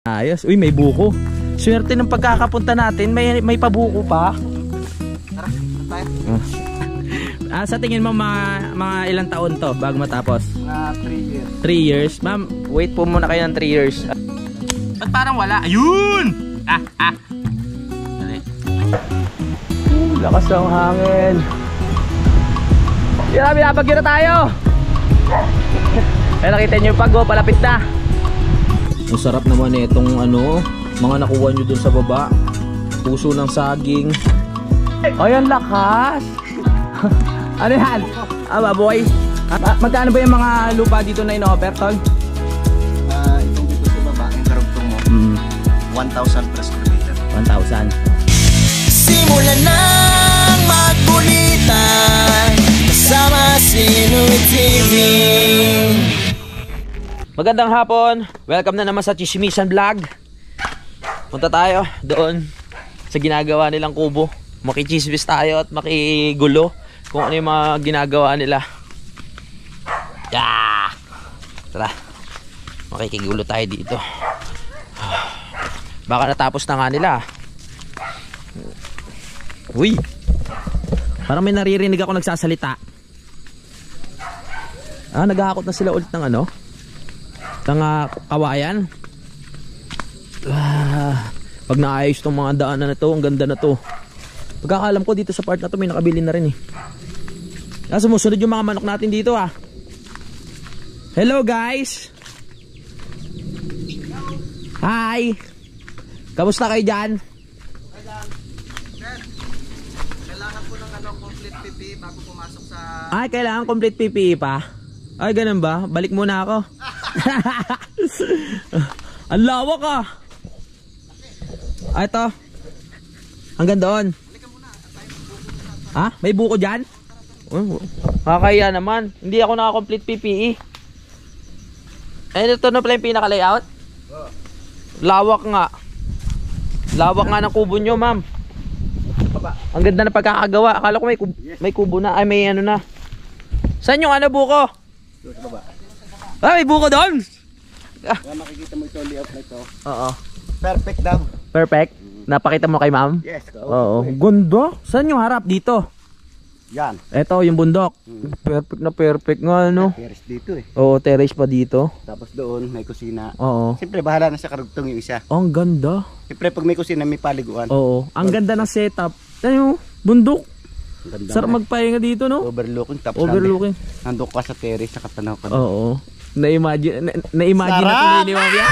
Ayos. Uy, may buko. Swerte ng pagkakapunta natin, may pabuko pa. Tara, tayo. Sa tingin mo mga ilang taon to bago matapos? Mga 3 years. 3 years? Ma'am, wait po muna kayo ng 3 years. Ba't parang wala? Ayun! Dali. Lakas ng hangin. Yan, binabagyo na tayo. Ay, nakita nyo yung pag-go, palapit na. Ang sarap naman eh itong mga nakuha nyo dun sa baba. Puso ng saging. Ay, ang lakas. Ano yan? Baboy. Magkano ba yung mga lupa dito na ino-offer, tol? Itong dito sa baba, ang karugtong mo, 1,000 per square meter. 1,000. Simulan ng magkulitan kasama si Nuit TV. Magandang hapon. Welcome na naman sa Chismisan Vlog. Punta tayo doon sa ginagawa nilang kubo. Makichismis tayo at makigulo kung ano yung mga ginagawa nila. Yeah! Tara, makikigulo tayo dito. Baka natapos na nga nila. Uy, parang may naririnig ako nagsasalita. Naghahakot na sila ulit ng ng kawayan. Pag naayos tong mga daanan na to, ang ganda na to. Pagkakalam ko dito sa part na to may nakabili na rin eh. Sumusunod yung mga manok natin dito ah. Hello guys. Hi. Kamusta kayo dyan? Kailangan po ng complete PPE bago pumasok sa... Ay, kailangan complete PPE pa? Ay, ganun ba? Balik muna ako. Ang lawak ah. Ito. Hanggang doon. May buko dyan? Kakaya naman. Hindi ako naka-complete PPE. Ito na pala yung pinaka-layout? Lawak nga. Lawak nga ng kubo nyo, ma'am. Ang ganda na pagkakagawa. Akala ko may kubo na. Ay, may na. Saan yung buko? Doon sa baba. May buko doon? Makikita mo ito, layout na ito. Oo. Perfect daw. Perfect? Napakita mo kay ma'am? Yes. Oo. Ganda. Saan yung harap dito? Yan. Ito yung bundok. Perfect na perfect nga Terrace dito eh. Oo, terrace pa dito. Tapos doon may kusina. Oo. Siyempre bahala na sa karugtong yung isa. Ang ganda. Siyempre pag may kusina may paliguan. Oo. Ang ganda ng setup. Ano, bundok. Ganda Sarap magpahinga dito, no? Overlooking. Tapos Overlooking. nandun ka sa terrace, nakatanaw ka. Oo. Na-imagine na tuloy ni ma'am yan.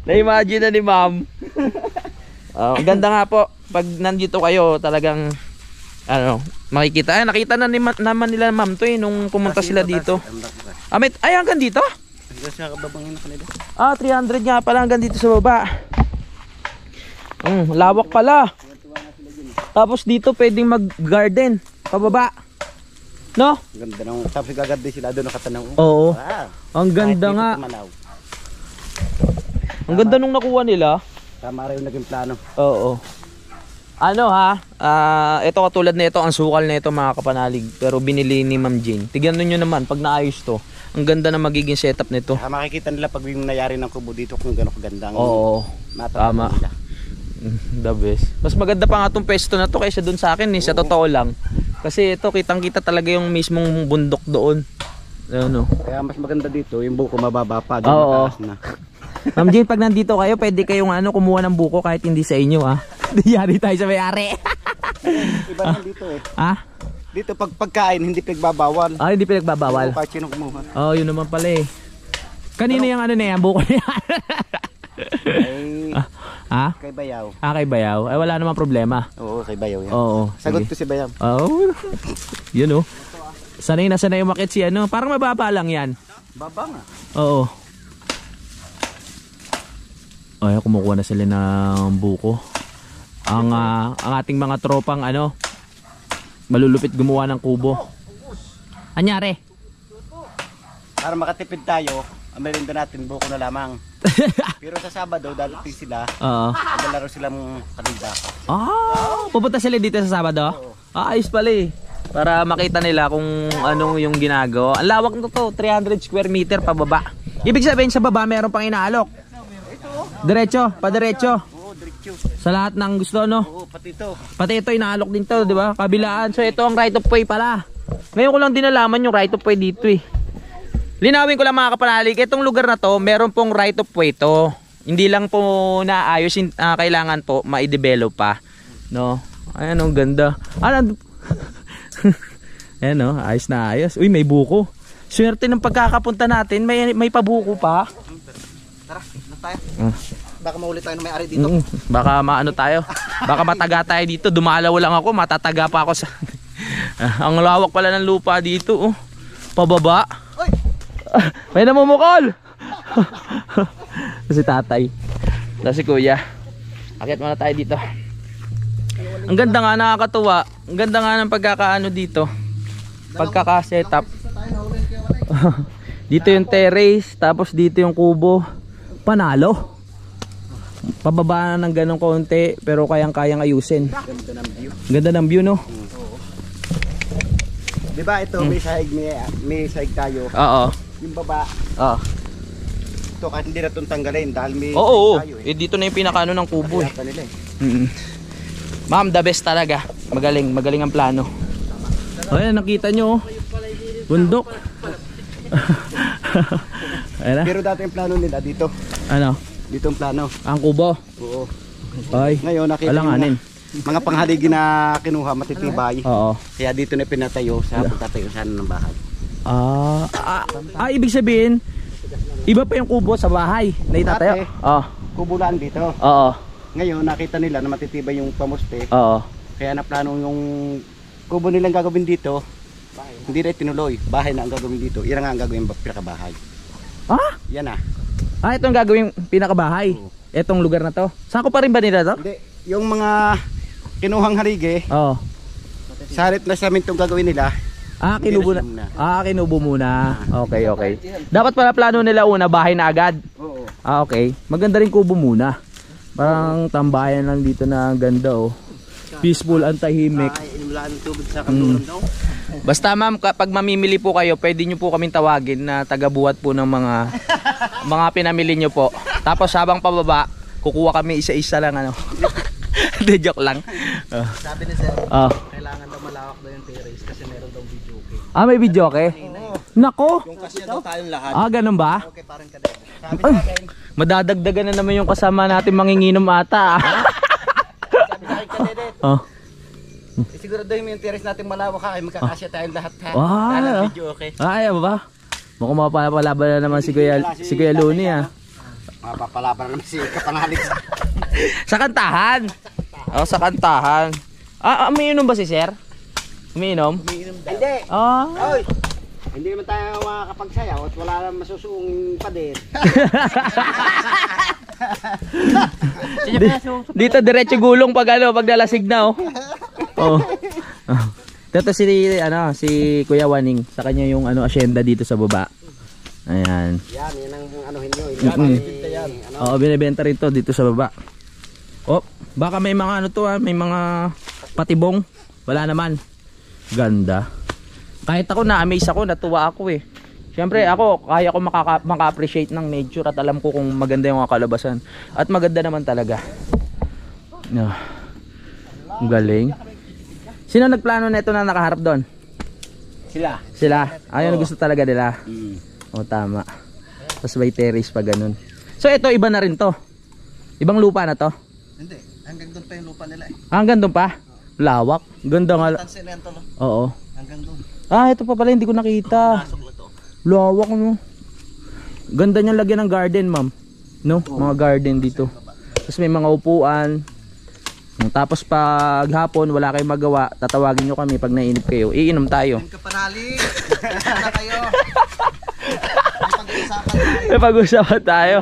Na-imagine na ni ma'am. Ang ganda nga po. Pag nandito kayo, talagang makikita. Nakita na naman nila ma'am to nung pumunta sila dito. Hanggang dito? Hanggang sa kababangin na kanila. 300 nga pala hanggang dito sa baba. Lawak pala. Tapos dito pwedeng mag-garden pababa. No? Ganda nung tapos gaganda sila doon nakatanaw. Oo. Ang ganda nga. Ang ganda nung nakuha nila. Tama rin yung naging plano. Oo. Ito katulad na ito, ang sukal na ito mga kapanalig. Pero binili ni Ma'am Jane. Tignan nyo naman pag naayos to. Ang ganda na magiging setup nito. Makikita nila pag yung nayari ng kubo dito kung gano'ng kaganda. Oo. Tama. Nila. The best. Mas maganda pa nga itong pwesto na to kaysa dun sa akin sa totoo lang. Kasi ito kitang kita talaga yung mismong bundok doon. Kaya mas maganda dito, yung buko mababa pa, doon mataas na. Ma'am Jane, pag nandito kayo, pwede kayong kumuha ng buko kahit hindi sa inyo Yari tayo sa may-ari. Iba lang dito eh. Dito pag pagkain, hindi pinagbabawal. Hindi pinagbabawal. Kahit sino kumuha. Yun naman pala eh. Kanina yung na yan, buko na yan. Kay Bayaw. Kay Bayaw. Ay wala namang problema. Oo, kay Bayaw yan. Oo. Sagot ko si Bayaw. Yun Sanay na sanay umakit si parang mababa lang yan. Baba nga. Oo. Kumukuha na sila ng buko. Ang ating mga tropang malulupit gumawa ng kubo. Anyari? Para makatipid tayo, ang merinda natin buko na lamang. Pero sa Sabado, dadating sila. Maglalaro silang kanida. Pupunta sila dito sa Sabado? Ayos pala eh. Para makita nila kung anong yung ginagawa. Ang lawak nito 300 square meter pababa. Ibig sabihin sa baba meron pang inaalok. Diretso, padiretso. Oo, diretso. Sa lahat ng gusto, no? Oo, pati ito. Pati ito, inaalok din to, di ba? Kabilaan. So, ito ang right of way pala. Ngayon ko lang din nalaman yung right of way dito eh. Linawin ko lang mga kapanalig, itong lugar na to, meron pong right of way to. Hindi lang po naayos, kailangan po ma-develop pa. No? Ayan, ang ganda. Ayan, no? Ayos na ayos. Uy, may buko. Swerte ng pagkakapunta natin, may pabuko pa. Tara, na tayo. Baka mahuli tayo ng may-ari dito. Baka maano tayo. Baka mataga tayo dito. Dumalaw lang ako, matataga pa ako sa... Ang lawak pala ng lupa dito. Oh. Pababa. Oy! May namumukol. Si tatay. Si kuya. Akyat muna tayo dito. Ang ganda nga, nakakatuwa. Ang ganda nga ng pagkakaano dito. Pagkaka-setup. Dito yung terrace, tapos dito yung kubo. Panalo. Pababa na ng ganong konti, pero kayang-kayang ayusin. Ganda ng view. Ganda ng view, no? Diba ito, may sahig tayo. Oo. Yung baba, Oo. ito kahit hindi na itong tanggalin dahil may Oo. sahig tayo Eh, dito na yung pinakaano ng kubo eh. Kaya nila eh. Ma'am, the best talaga. Magaling, magaling ang plano. Ayan, nakita nyo oh. Bundok. Ayan na. Pero dati yung plano nila dito. Ano? Dito ang plano. Ang kubo. Oo. Ay. Ngayon nakita Alanganin. mga panghaligi na kinuha matitibay. Oo. Kaya dito na pinatayo sa pagtatayo sana ng bahay. Ibig sabihin, iba pa yung kubo sa bahay na itatayo. Dati. Oo. Kubulaan dito. Oo. Ngayon nakita nila na matitibay yung pamuste. Oo. Kaya naplano yung kubo nilang gagawin dito. Hindi na tinuloy. Bahay na ang gagawin dito. Yan nga ang gagawin pinakabahay. Yan ah. Ito ang gagawing pinakabahay. Oo. Itong lugar na to. Sako pa rin ba nila to? Hindi. Yung mga kinuhang harige, Oo. sa harip na samin itong gagawin nila. Kinubo na. Kinubo muna. Okay, okay. Dapat pala plano nila una, bahay na agad. Oo. Okay. Maganda rin kubo muna. Parang tambayan lang dito na ang ganda oh. Peaceful, ang tahimik. Inimlaan ng tubig sa kanulong daw. Basta ma'am, kapag mamimili po kayo, pwede nyo po kaming tawagin na tagabuhat po ng mga pinamili nyo po. Tapos habang pababa, kukuha kami isa-isa lang ano. Hindi, joke lang. Sabi ni Sir, kailangan daw malawak daw yung terrace kasi meron daw video okay. May video okay? Nako! Yung kasya daw tayong lahat. Ganun ba? Okay, parang kadete. Sabi sa akin, Madadagdagan na naman yung kasama natin manginginom ata. sabi sa akin kadete. Siguro daw yung terrace natin malawak ha, magkakasya tayong lahat ha. Kailangan video okay. Ay, ba? Mukhang mapapalaban na naman si Kuya Luni ah. Mapapalaban na naman si Kapangalit. Sa kantahan. Sa kantahan. Umiinom ba si Sir? Umiinom? Hindi. Oy! Hindi naman tayo makakapagsayaw at wala naman masusuong pader. Dito diretso gulong pag nalasig na oh. Dito si Kuya Waning, sa kanya yung asyenda dito sa baba. Ayan. Yan ang anuhin nyo. Binibenta rin to dito sa baba. Baka may mga may mga patibong. Wala naman. Ganda. Kahit ako na-amaze ako, natuwa ako eh. Siyempre ako, kaya ko maka-appreciate ng nature at alam ko kung maganda yung kalabasan. At maganda naman talaga. Galing. Sino nagplano na ito na nakaharap doon? Sila? Ayun, gusto talaga nila. Tama. Tapos may terrace pa ganun. So ito, iba na rin to. Ibang lupa na to? Hindi, hanggang doon pa yung lupa nila eh. Hanggang doon pa? Lawak. Ganda nga. Oo. Hanggang doon. Ito pa pala, hindi ko nakita. Lawak no. Ganda niyang lagyan ng garden, ma'am. No? Mga garden dito. Tapos may mga upuan. Tapos pag hapon wala kayong magawa, tatawagin nyo kami pag nainip kayo. Iinom tayo. Kapanali. Sana kayo. May pag-usapan tayo.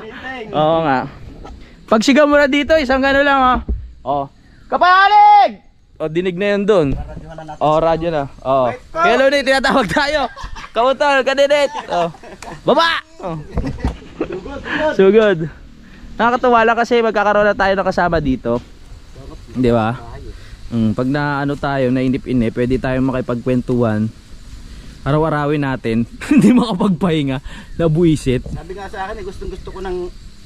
Oo nga. Pagsigaw mo na dito, isang gano'n lang Kapanalig! Dinig na yun doon. Radyo na. Kaya Luni, tinatawag tayo. Kamutol, kadinit. Baba! So good. Nakakatuwa lang kasi magkakaroon na tayo ng kasama dito. Di ba? Pag tayo, nainip-inip, pwede tayong makipagkwentuhan. Araw-arawin natin. Hindi makapagpahinga. Nabuisit. Sabi nga sa akin, gustong gusto ko ng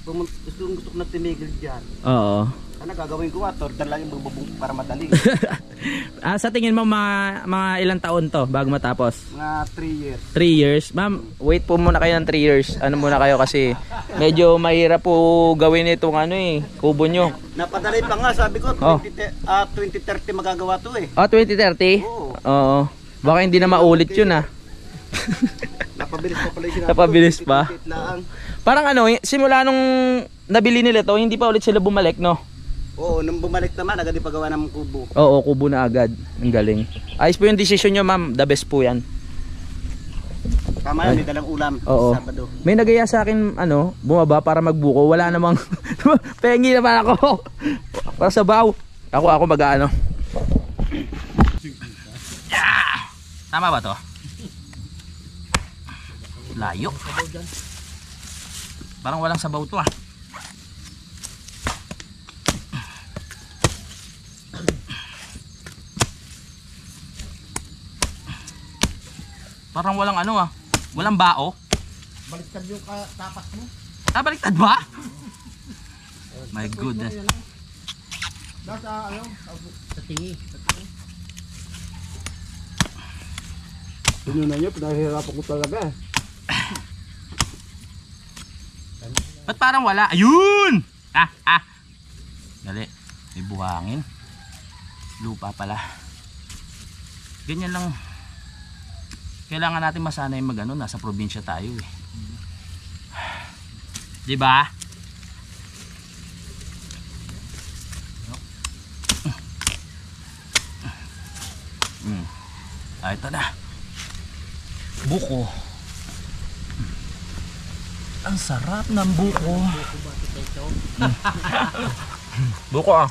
gusto ko na tinigil dyan. Oo. Ano gagawin ko nga? Tordan lang yung bubong para madaling. Sa tingin mo mga ilang taon to bago matapos? Mga 3 years. 3 years? Ma'am, wait po muna kayo ng 3 years. Ano muna kayo kasi medyo mahirap po gawin itong kubo nyo. Napadali pa nga, sabi ko, 2030 magagawa to eh. 2030? Oo. Oo. Baka hindi na maulit yun Napabilis pa pala yung sinabi. Napabilis pa? 2028 lang. Parang simula nung nabili nila to, hindi pa ulit sila bumalik, no? Oo, nung bumalik naman, agad ipagawa ng kubo. Oo, kubo na agad. Ang galing. Ayos po yung decision nyo, ma'am. The best po yan. Tama yan, may dalang ulam. Oo. Sabado. May nagaya sa akin, bumaba para magbuko. Wala namang, pengi naman ako. Para sa baw. Ako mag-ano. Yeah! Tama ba to? Layo. Parang walang sabaw to Parang walang walang bao. Baliktad yung tapas mo. Baliktad ba? My goodness. Sa tingi. Yun na nyo, pinahihirapan ko talaga. Ba't parang wala? Ayun! Dali. May buhangin. Lupa pala. Ganyan lang. Kailangan natin masanay nasa probinsya tayo eh. 'Di ba? Ito na. Buko. Ang sarap ng buko. Buko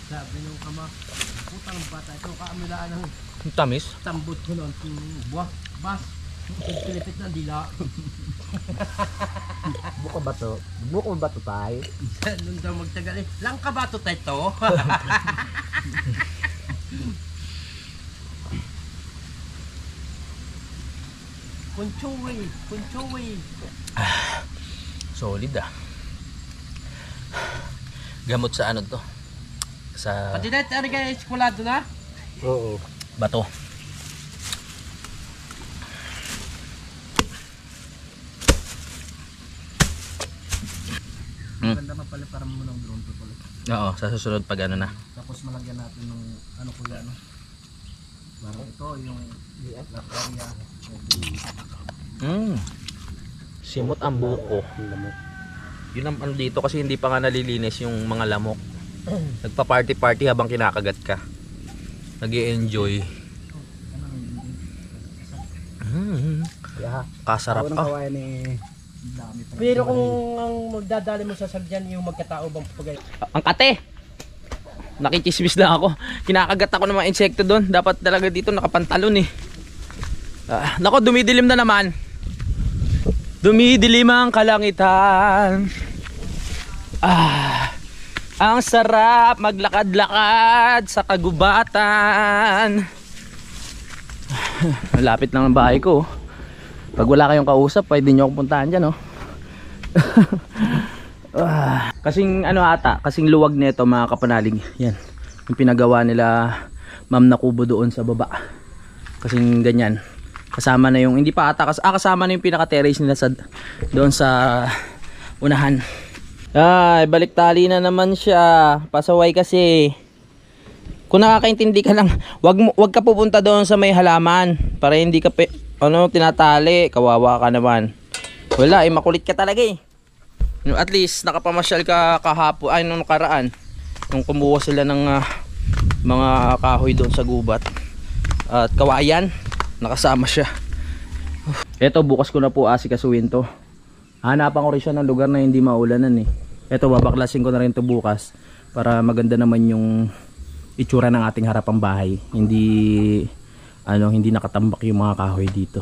Sabi nung kama, putang bata ito, kaamilaan ng tamis. tambot ko noon. Buwak, bas, pilipit ng dila. Buko ba to? Buko ba to tayo? Nung daw magtagal langka ba to tayo? Kunchoy. Solid Gamot sa to? Sa Pati na, ano kaya eskulado na? Oo. Bato. Maganda mapala para mo ng drone to pala. Oo, sa susunod pag na. Tapos malagyan natin ng kuya Parang ito yung area. Simot ang buko. Yun ang dito kasi hindi pa nga nalilinis yung mga lamok. Nagpa-party habang kinakagat ka. Nag-i-enjoy. Kasarap Pero kung ang magdadali mo sa sagyan yung magkatao bang papagay? Ang kate! Nakichismis lang ako. Kinakagat ako ng mga insekto doon. Dapat talaga dito nakapantalon Nako, dumidilim na naman. Dumidilim ang kalangitan. Ang sarap maglakad-lakad sa kagubatan. Malapit lang ang bahay ko. Pag wala kayong kausap, pwede nyo akong puntahan dyan kasing kasing luwag nito mga kapanalig. Yan yung pinagawa nila Ma'am na kubo doon sa baba. Kasing ganyan. Kasama na yung hindi pa ata kasama na yung pinaka-terrace nila doon sa unahan. Balik tali na naman siya. Pasaway kasi. Kung nakakaintindi ka lang, wag ka pupunta doon sa may halaman para hindi ka tinatali. Kawawa ka naman. Wala, makulit ka talaga At least nakapamasyal ka kahapon nung nakaraan. Nung kumuha sila ng mga kahoy doon sa gubat. At kawayan, nakasama siya. Eto, bukas ko na po asikasuhin to. Hanapan ko rin siya ng lugar na hindi maulanan Eto, babaklasin ko na rin to bukas para maganda naman yung itsura ng ating harapang bahay. Hindi nakatambak yung mga kahoy dito.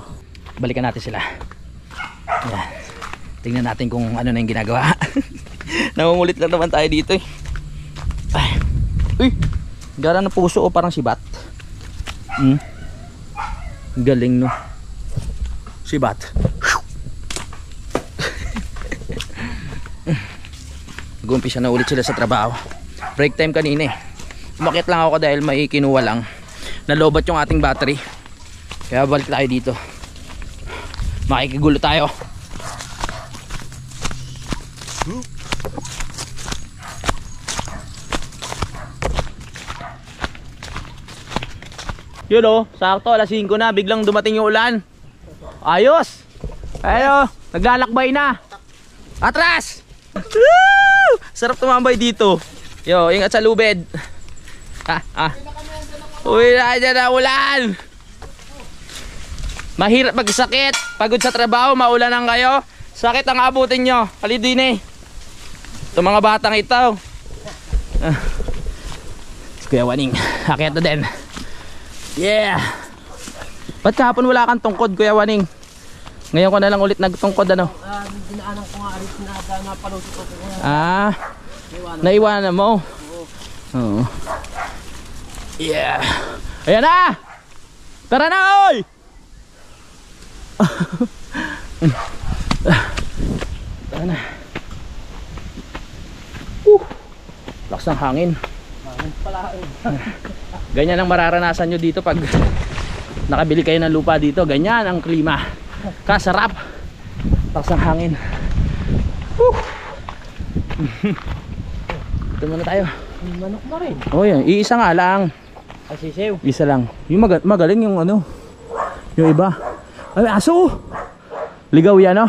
Balikan natin sila. Yan. Tingnan natin kung ano na yung ginagawa. Namumulit lang naman tayo dito Uy, gara ng puso parang sibat. Galing no. Sibat. Nag-umpisa na ulit sila sa trabaho. Break time kanina eh. Umakyat lang ako dahil may kinuha lang. Nalobat yung ating battery. Kaya balik tayo dito. Makikigulo tayo. Yun o, sakto, alas 5 na, biglang dumating yung ulan. Ayos! Ayo, naglalakbay na. Atras! Woo! Sarap tumambay dito. Yo, ingat sa lubed. Uy, na dyan na ulan. Mahirap magsakit. Pagod sa trabaho, maulanan kayo. Sakit ang abutin nyo. Halidin eh. Itong mga batang ito. Kuya Waning, akyat na din. Yeah. Ba't kahapon wala kang tungkod, Kuya Waning? Ngayon ko na lang ulit nagtungkod, ano? Dinaanan ko nga alis na napalusot ko. Naiwanan mo? Oo. Yeah. Ayan na! Tara na, oy! Tara na. Lakas ng hangin. Ganyan ang mararanasan nyo dito pag nakabili kayo ng lupa dito. Ganyan ang klima. Kasarap. Lakas ng hangin. Ito muna tayo. Manok na rin. Oh yan, iisa nga lang. Ay, sisiw. Isa lang. Yung magaling yung ano. Yung iba. Ay, aso! Ligaw yan, no?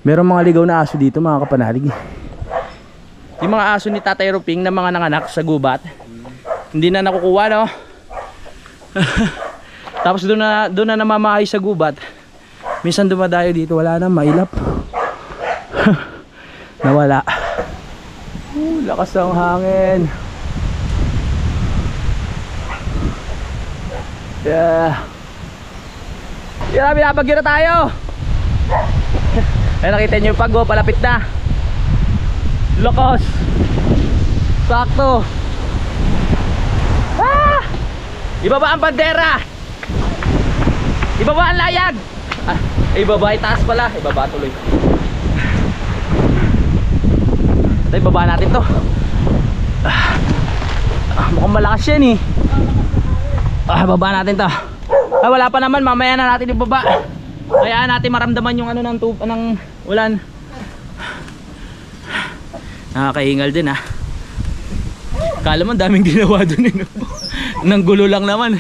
Meron mga ligaw na aso dito, mga kapanalig. Yung mga aso ni Tatay Ruping na mga nanganak sa gubat, hindi na nakukuha, no? Tapos doon na namamahay sa gubat. Minsan dumadayo dito, wala na, mailap. Nawala. Lakas ng hangin. Yeah. Yeah, binabagyo na tayo. Ay, nakita nyo yung pag, palapit na. Lakas. Sakto. Ibaba ang bandera. Ibaba ang layag. Ibaba, itaas pala. Ibaba tuloy. Ito, ibaba natin to. Mukhang malakas yan eh. Baba natin to. Wala pa naman, mamaya na natin ibaba. Kaya natin maramdaman yung ano ng ulan. Nakakahingal din ha. Kala mo daming ginawa dun eh, no? Nang gulo lang naman.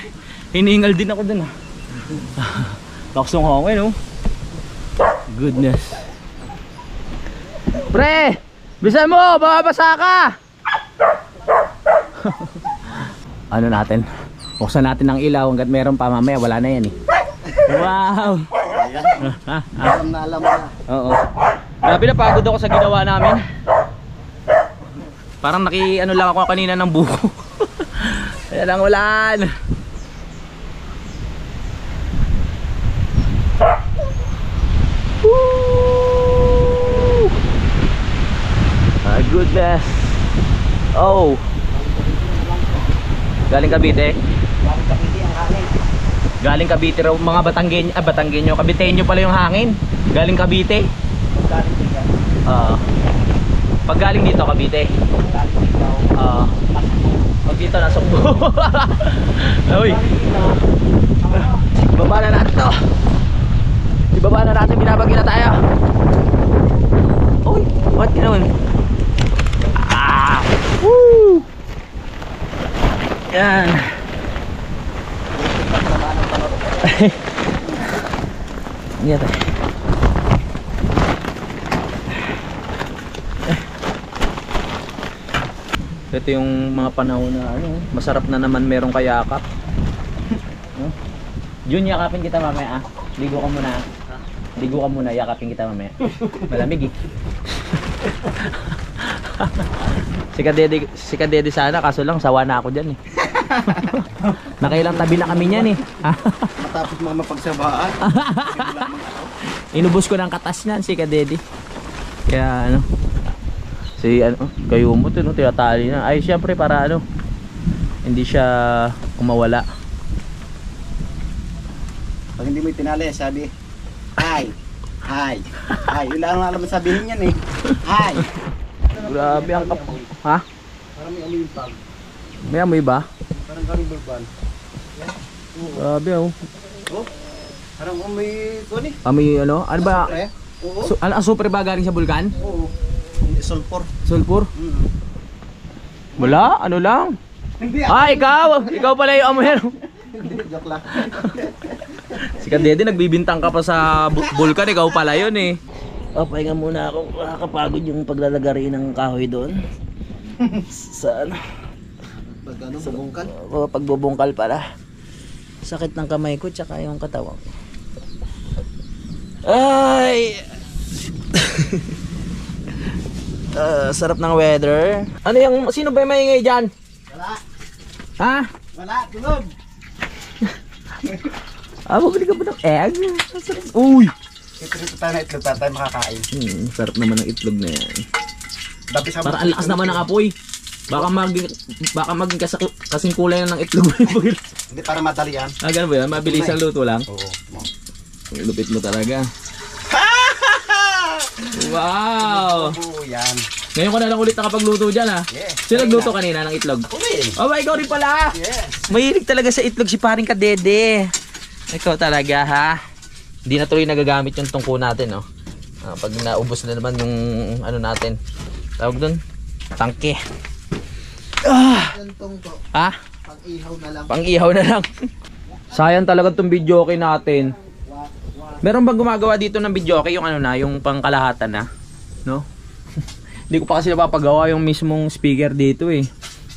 Hinihingal din ako dun ha. Lakas ng hangin, no? Goodness. Pre! Bisan mo! Babasa ka! Ano natin? Buksan natin ang ilaw hanggat meron pa, mamaya wala na yan eh. Wow! Alam na alam na. Oo. Grabe, napagod ako sa ginawa namin. Parang ano lang ako kanina ng buko. Ayan ang ulan. Woo! My goodness. Oh. Galing Cavite. Galing Cavite raw mga Batanggenyo, Caviteño pala yung hangin. Galing Cavite. Pag galing dito Cavite. Pag dito na Sugbo. Uy. Ibaba na natin to. Ibaba na natin, binabagyo na tayo. Uy, what ginawan? Woo! Yan. Yan tayo. Ito yung mga panahon na ano, masarap na naman merong kayakap. Jun, yakapin kita mamaya. Ligo ka muna. Ligo ka muna, yakapin kita mamaya. Malamig eh. Si Kadede sana, kaso lang sawa na ako dyan eh. Nakailang tabi na kami niyan eh. Matapos mga mapagsabaan. Inubos ko ng katas niyan si Kadede. Kaya ano, si ano, kayo mo to, no, tinatali na. Ay syempre para ano, hindi siya kumawala. Pag hindi mo itinali, sabi, hi, hi, hi. Yun lang alam mo sabihin yan eh. Hi. Grabe ang kap... Ha? Parang may amoy yung pag. May amoy ba? Parang galing bulban. Grabe oh. Oh, parang amoy kuni. Amoy ano? Ano ba? Oo. Ang supre ba galing sa bulkan? Oo. Sulfur. Sulfur? Wala, ano lang. Hindi. Ikaw! Ikaw pala yung amoy. Joke lang. Si Kadede nagbibintang ka pa sa bulkan, ikaw pala yun eh. Pahinga muna ako, nakakapagod yung paglalagari ng kahoy doon. Sa ano? Pag ano, bubungkal? O, pagbubungkal para. Sakit ng kamay ko tsaka yung katawan. Ay! Sarap ng weather. Ano yung, sino ba yung maingay dyan? Wala. Ha? Wala, tulog. Bumili ka ba ng egg? Uy! Ito tayo na itlog, tayo makakain. Sarap naman ng itlog na yan. Para ang lakas naman ng apoy. Baka maging kasing kulay na ng itlog. Hindi, para madali yan. Ganun ba yan? Mabilis ang luto lang? Oo. Lupit mo talaga. Wow! Oo, yan. Ngayon ko na lang ulit nakapagluto dyan ha. Yes. Sino nagluto kanina ng itlog? Ako rin. Oh my God, rin pala! Yes. Mahilig talaga sa itlog si paring Kadede. Ikaw talaga ha. Hindi na tuloy nagagamit yung tungko natin, no? Pag naubos na naman yung ano natin, tawag doon, tangke. Yung tungko, Ha? pang-ihaw na lang. Pang-ihaw na lang. Sayang talaga itong video okay natin. Meron bang gumagawa dito ng video okay yung ano na, yung pangkalahatan na? No? Hindi ko pa kasi napapagawa yung mismong speaker dito eh.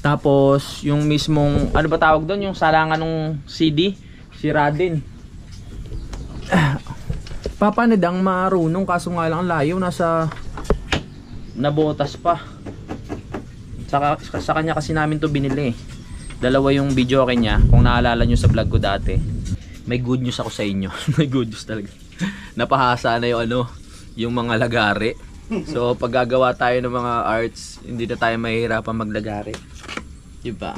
Tapos yung mismong, ano ba tawag doon? Yung salangan ng CD, sira din. Papanid ang marunong kaso nga lang layo, nasa nabotas pa. Sa kanya kasi namin to binili. Dalawa yung video kanya, kung naalala nyo sa vlog ko dati. May good news ako sa inyo. May good news talaga. Napahasa na yung ano, yung mga lagari. So pag gagawa tayo ng mga arts, hindi na tayo mahihirapan maglagari. Diba?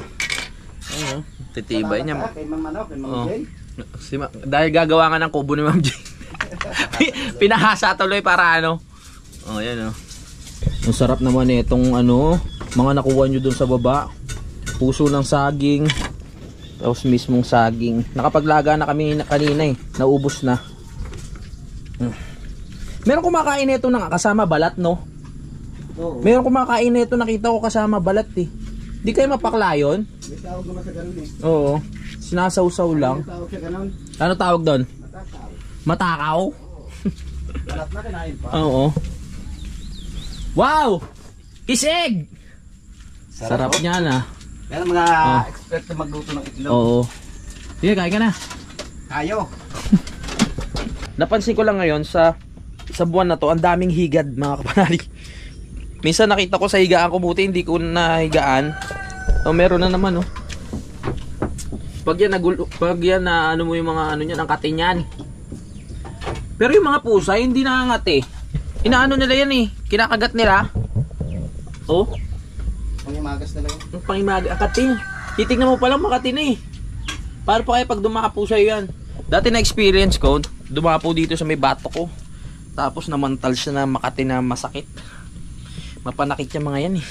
Ano, titibay niya. Kay Ma'am ano, kay Ma'am Jane. Dahil gagawa nga ng kubo ni Ma'am Jane. Pinahasa tuloy para ano. Oh, yan oh. Ang sarap naman itong ano, mga nakuha nyo dun sa baba. Puso ng saging. Tapos mismong saging. Nakapaglaga na kami kanina eh. Naubos na. Meron kumakain nito ng kasama balat, no? Oo. Meron kumakain nito, nakita ko kasama balat eh. Di kayo mapakla yun? May tawag naman sa ganun eh. Oo. Sinasawsaw lang. May tawag sa ganun. Ano tawag doon? Matakaw. Matakaw? Balat na kinain pa. Oo. Wow! Kisig! Sarap niyan ah. Meron mga expert na magluto ng itlog. Oo. Sige, kain ka na. Kayo. Napansin ko lang ngayon sa buwan na to, ang daming higad mga kapanali. Minsan nakita ko sa higaan ko, buti hindi ko nahigaan. Oh, meron na naman oh. Pag yan na ano mo yung mga ano niyan, ang kate niyan. Pero yung mga pusa hindi nangangate. Inaano nila yan eh, kinakagat nila. Oh, Pangimagas na lang. ang pangimaga, ang kate. Titignan mo pa lang makate na eh. Paano pa kaya pag dumapo sa'yo yan? Dati na experience ko, dumapo dito sa may bato ko. Tapos namantal siya na makati na masakit. Mapanakit yung mga yan eh.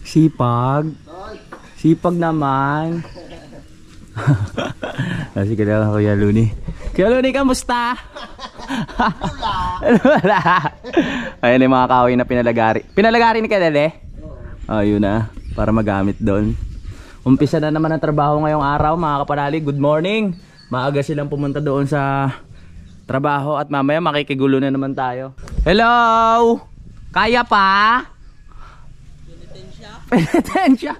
Sipag. Sipag naman. Kasi ka na Kuya Luni. Kuya Luni, kamusta? Wala. Ayan yung mga kahoy na pinalagari. Pinalagari ni Kadede? Ayun na. Para magamit doon. Umpisa na naman ang trabaho ngayong araw mga kapanali. Good morning. Maaga silang pumunta doon sa trabaho at mamaya makikigulo na naman tayo. Hello! Kaya pa? Penitensya.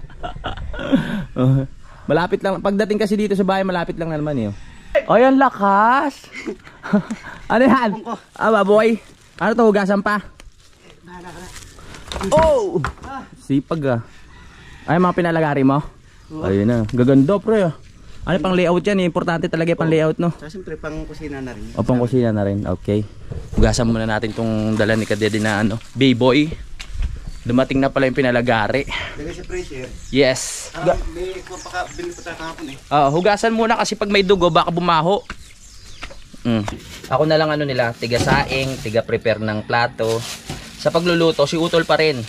Malapit lang. Pagdating kasi dito sa bahay, malapit lang na naman eh. Oh, yan lakas. Ano yan? Baboy. Ano to, hugasan pa? Oh! Sipag ah. Ay, mga pinalagari mo? Ayun na. Gaganda pre ah. Ano pang layout yan? Importante talaga pang layout no? So, siyempre pang kusina na rin. O pang kusina na rin. Okay. Hugasan muna natin tong dala ni Kadede na ano, Bayboy. Dumating na pala yung pinalagari. Lagay sa pressure. Yes. May bili pa tayo kahapon eh. Hugasan muna kasi pag may dugo baka bumaho. Ako na lang ano nila, tiga saing, tiga prepare ng plato. Sa pagluluto, si Utol pa rin.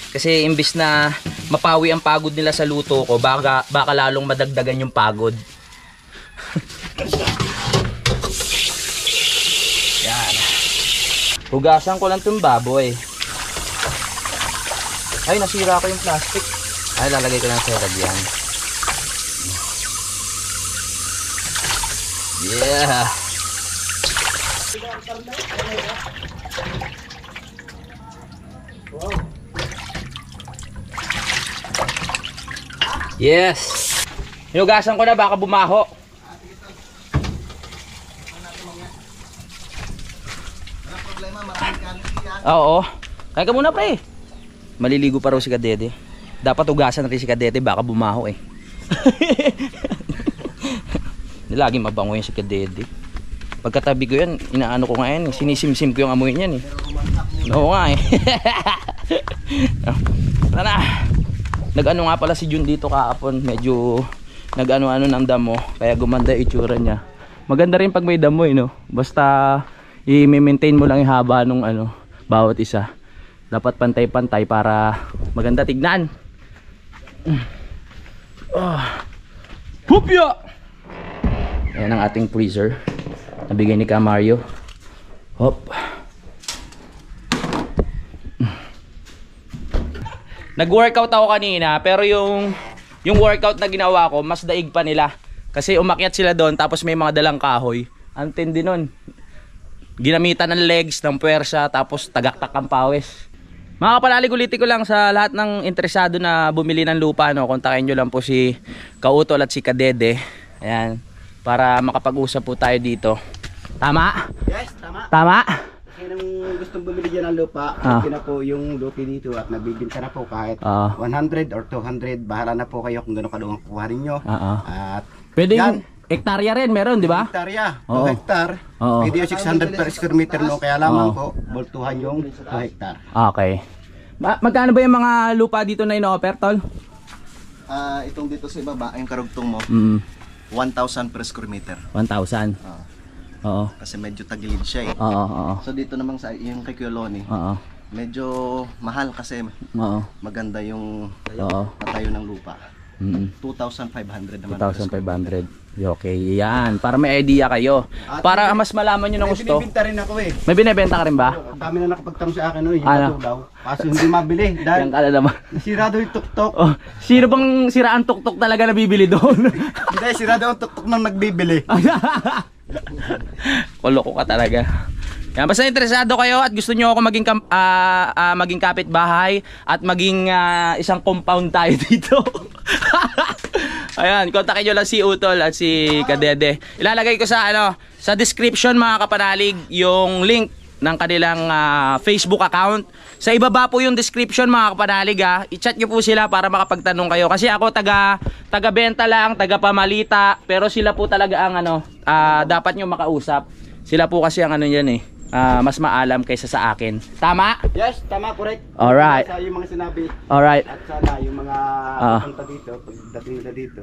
Kasi imbis na mapawi ang pagod nila sa luto ko, baka lalong madagdagan yung pagod. Yan. Hugasan ko lang itong baboy. Ay, nasira ko yung plastic. Ay, lalagay ko lang sa lagyan. Yeah. Yes. Hinugasan ko na, baka bumaho. Oo. Kaya ka muna, pre. Maliligo pa raw si Kadede. Dapat hugasan natin si Kadede, baka bumaho eh. Lagi mabango yan si Kadede. Pagkatabi ko yan, inaano ko nga yan, sinisimsim ko yung amoy niyan eh. Oo nga eh. Tara. Nag-ano nga pala si Jun dito kahapon, medyo nag-ano-ano ng damo, kaya gumanda yung itsura niya. Maganda rin pag may damo eh, no? Basta i-maintain mo lang yung haba nung ano, bawat isa. Dapat pantay-pantay para maganda tignan. Hupya! Ayan ang ating freezer. Nabigay ni Ka Mario. Hop. Nag-workout ako kanina, pero yung workout na ginawa ko, mas daig pa nila. Kasi umakyat sila doon, tapos may mga dalang kahoy. Ang tindi nun. Ginamitan ng legs, ng puwersa, tapos tagaktak ang pawis. Mga kapanalig, ulitin ko lang sa lahat ng interesado na bumili ng lupa, no, kontakin nyo lang po si Kautol at si Kadede. Ayan, para makapag-usap po tayo dito. Tama? Yes, tama. Tama? Kasi nung gustong bumili dyan ng lupa, okay na po yung lupi dito at nabibinta na po kahit 100 or 200. Bahala na po kayo kung gano'n kalungang kukuha ninyo. At pwede yan, yung hektarya rin, meron, di ba? hektarya, 2 Oo. hektar. Oo. Pwede yung 600 per square meter, no? Kaya lamang po, boltuhan yung 2 hektar. Okay. Magkano ba yung mga lupa dito na ino-offer, Tol? Itong dito sa ibaba, yung karugtong mo, 1,000 per square meter. 1,000. Oo. Kasi medyo tagilid siya eh. Oo. So dito naman sa yung kay Kuya Oo. medyo mahal kasi Oo. maganda yung patayo ng lupa. 2,500 naman. 2,500. Okay, yan. Para may idea kayo. Para mas malaman nyo ng gusto. May binibenta rin ako eh. May binibenta ka rin ba? Ang dami na nakapagtanong sa akin, no? Yung Ano? matulaw. Kaso hindi mabili. Yan Dahil ka na naman. nasira daw yung tuktok. Oh, sino bang siraan tuktok talaga nabibili doon? Hindi, sira daw yung tuktok nang nagbibili. Koloko ka talaga. Yan, basta interesado kayo at gusto nyo ako maging kapitbahay at maging isang compound tayo dito. Ayan, kontakin nyo lang si Utol at si Kadede. Ilalagay ko sa sa description mga kapanalig yung link ng kanilang Facebook account. Sa ibaba po yung description mga kapanalig ha. I-chat nyo po sila para makapagtanong kayo. Kasi ako taga-benta lang, taga-pamalita. Pero sila po talaga ang dapat nyo makausap. Sila po kasi ang yan eh. Mas maalam kaysa sa akin. Tama? Yes, tama, correct. Alright. Sa yung mga sinabi. Alright. At sana yung mga punta dito, pagdating nila dito.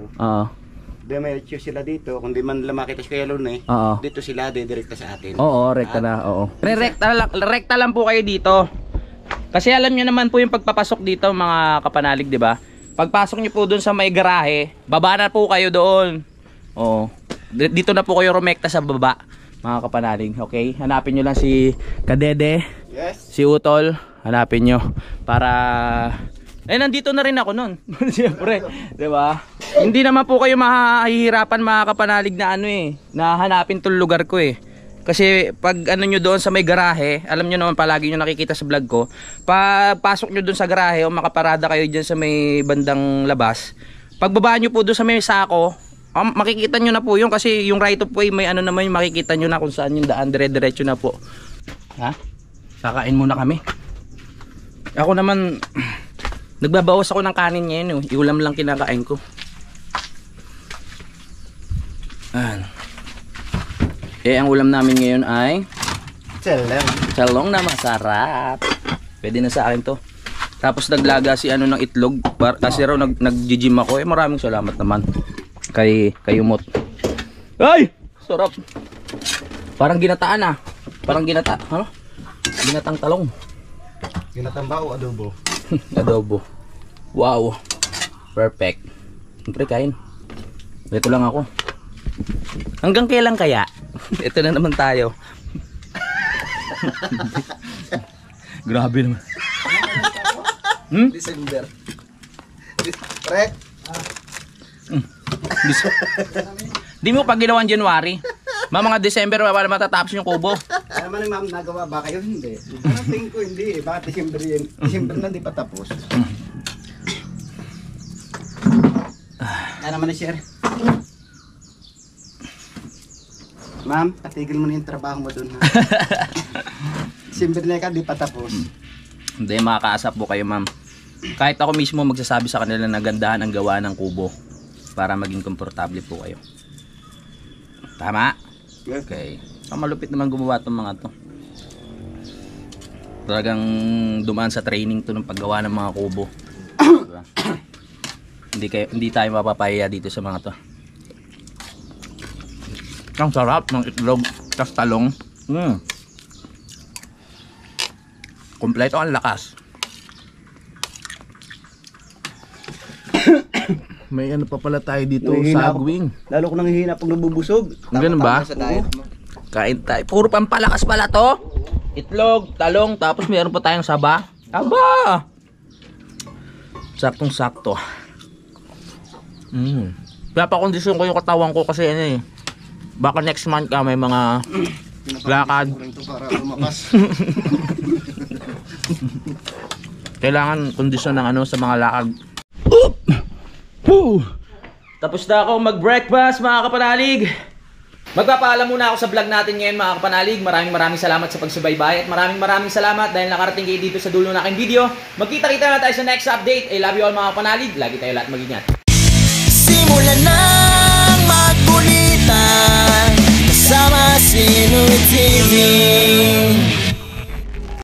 Dumiretso sila dito, kung di man nila makita si Kuya Lon dito sila didirekta sa atin. Oo, rekta na, oo. Rekta lang po kayo dito. Kasi alam niyo naman po yung pagpapasok dito mga kapanalig, di ba? Pagpasok niyo po doon sa may garahe, baba na po kayo doon. Oo. Dito na po kayo rumekta sa baba, mga kapanalig. Okay? Hanapin niyo lang si Kadede, Yes. si Utol, hanapin niyo para nandito na rin ako noon. Siyempre, 'di ba? Hindi naman po kayo mahihirapan mga kapanalig na na hanapin 'tong lugar ko eh. Kasi pag nyo doon sa may garahe, alam nyo naman palagi nyo nakikita sa vlog ko, pasok nyo doon sa garahe o makaparada kayo dyan sa may bandang labas. Pagbaba nyo po doon sa may sako, makikita nyo na po yun kasi yung right of way may naman yung makikita nyo na kung saan yung daan, dire-diretso na po. Ha? Kakain muna kami. Ako naman nagbabawas ako ng kanin ngayon, iulam lang kinakain ko. Ang ulam namin ngayon ay chalong na masarap. Pwede na sa akin to. Tapos naglaga si ng itlog kasi raw nag-gym ako. Maraming salamat naman kay Umot. Ay! Sarap. Parang ginataan ah. Parang ano? Ginatang talong. Ginatang ba o adobo? Adobo. Wow. Perfect. Siyempre kain. Ito lang ako. Hanggang kailan kaya? Ito na naman tayo. Grabe naman. December. Correct? Di mo pa ginawan January. Mga December wala matatapos yung kubo. Ano man ma'am, nagawa ba kayo? Hindi. Parang tingin ko hindi. Baka December yun. December na di pa tapos. Ano naman na share? Ma'am, patigil mo na yung trabaho mo dun. December na ka, di pa tapos. Hindi, makakaasap po kayo ma'am. Kahit ako mismo magsasabi sa kanila na gandahan ang gawa ng kubo para maging komportable po kayo. Tama? Okay. So, malupit naman gumawa itong mga to. Talagang dumaan sa training to ng paggawa ng mga kubo. Diba? Hindi tayo mapapaya dito sa mga to. Ang sarap ng itlog tas talong. Kompleto ang lakas. May ano pa pala tayo dito, Nangihina sagwing. Lalo ko nanghihina pag nabubusog. Ganun ba? Sa diet mo. Kain tayo. Puro pampalakas pala to. Itlog, talong, tapos meron pa tayong saba. Aba! Saktong sakto. Pinapakondisyon ko yung katawan ko kasi ano eh. Baka next month ka may mga lakad. Para lumakas. Kailangan kondisyon ng ano sa mga lakad. Tapos na ako mag-breakfast mga kapanalig. Magpapaalam muna ako sa vlog natin ngayon mga kapanalig. Maraming salamat sa pagsubaybay at maraming salamat dahil nakarating kayo dito sa dulo ng aking video. Magkita-kita na tayo sa next update. I love you all mga kapanalig. Lagi tayo lahat mag-ingat. Simulan ng magkulitan kasama si Nuit TV.